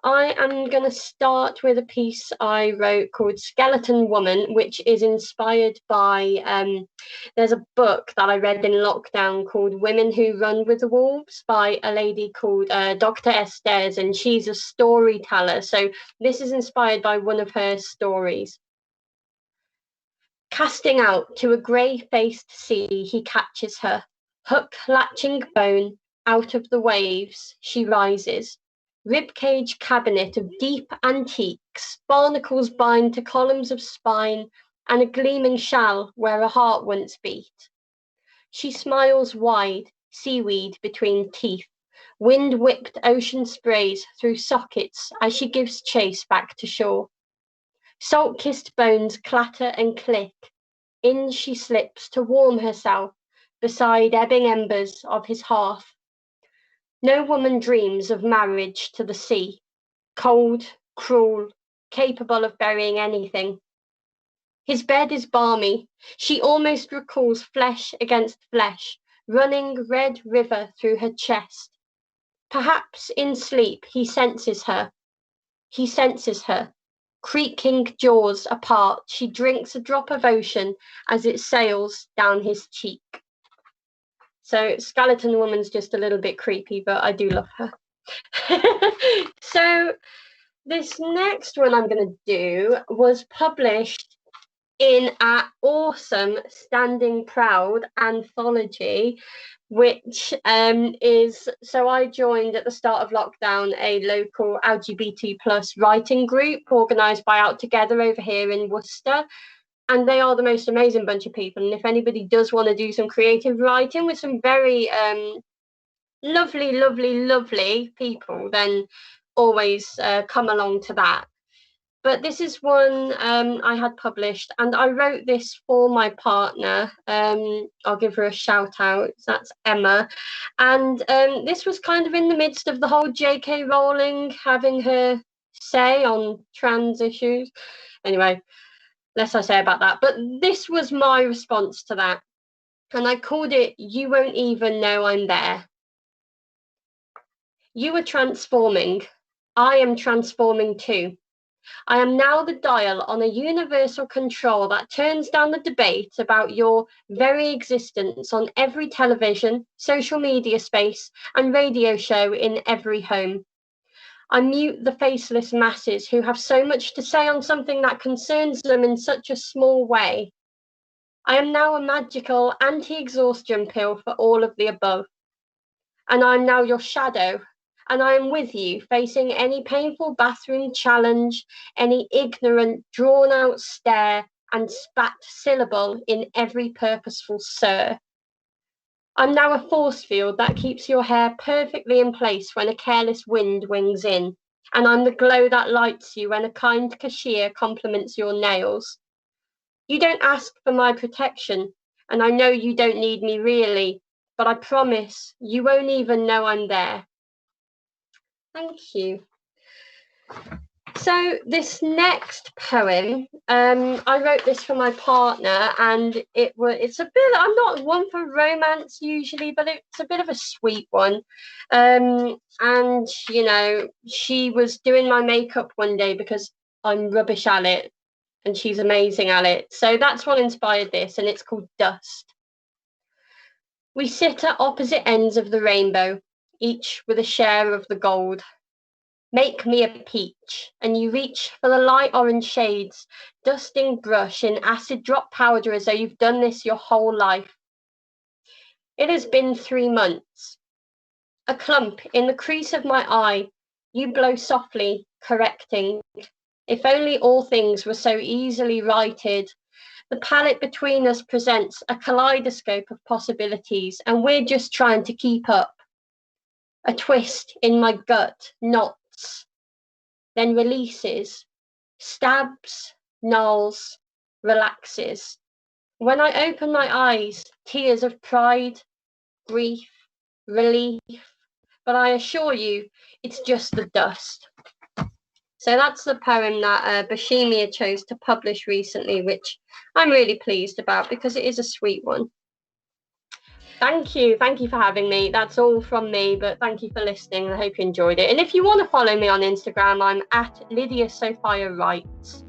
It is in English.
I am going to start with a piece I wrote called Skeleton Woman, which is inspired by, there's a book that I read in lockdown called Women Who Run with the Wolves by a lady called Dr. Estes, and she's a storyteller. So this is inspired by one of her stories. Casting out to a grey-faced sea, he catches her. Hook latching bone, out of the waves, she rises. Ribcage cabinet of deep antiques, barnacles bind to columns of spine, and a gleaming shell where a heart once beat. She smiles wide, seaweed between teeth. Wind-whipped ocean sprays through sockets as she gives chase back to shore. Salt-kissed bones clatter and click. In she slips to warm herself beside ebbing embers of his hearth. No woman dreams of marriage to the sea, cold, cruel, capable of burying anything. His bed is balmy. She almost recalls flesh against flesh, running red river through her chest. Perhaps in sleep he senses her. He senses her. Creaking jaws apart, she drinks a drop of ocean as it sails down his cheek. So Skeleton Woman's just a little bit creepy, but I do love her. So this next one I'm going to do was published in our awesome Standing Proud anthology, which is, so I joined at the start of lockdown a local LGBT plus writing group organised by Out Together over here in Worcester. And they are the most amazing bunch of people. And if anybody does want to do some creative writing with some very lovely people, then always come along to that. But this is one I had published, and I wrote this for my partner. I'll give her a shout out. That's Emma. And this was kind of in the midst of the whole J.K. Rowling having her say on trans issues. Anyway, less I say about that. But this was my response to that. And I called it, You Won't Even Know I'm There. You are transforming. I am transforming too. I am now the dial on a universal control that turns down the debate about your very existence on every television, social media space, and radio show in every home. I mute the faceless masses who have so much to say on something that concerns them in such a small way. I am now a magical anti-exhaustion pill for all of the above. And I am now your shadow. And I am with you, facing any painful bathroom challenge, any ignorant, drawn-out stare, and spat syllable in every purposeful sir. I'm now a force field that keeps your hair perfectly in place when a careless wind wings in, and I'm the glow that lights you when a kind cashier compliments your nails. You don't ask for my protection, and I know you don't need me really, but I promise you won't even know I'm there. Thank you. So this next poem, I wrote this for my partner, and it's a bit, I'm not one for romance usually, but it's a bit of a sweet one. And, you know, she was doing my makeup one day because I'm rubbish at it, and she's amazing at it. So that's what inspired this, and it's called Dust. We sit at opposite ends of the rainbow, each with a share of the gold. Make me a peach, and you reach for the light orange shades, dusting brush in acid drop powder as though you've done this your whole life. It has been 3 months. A clump in the crease of my eye, you blow softly, correcting. If only all things were so easily righted. The palette between us presents a kaleidoscope of possibilities, and we're just trying to keep up. A twist in my gut, knots, then releases, stabs, nulls, relaxes. When I open my eyes, tears of pride, grief, relief, but I assure you, it's just the dust. So that's the poem that Bashimia chose to publish recently, which I'm really pleased about because it is a sweet one. Thank you for having me. That's all from me, but thank you for listening. I hope you enjoyed it. And if you want to follow me on Instagram, I'm at Lydia Sofia Writes.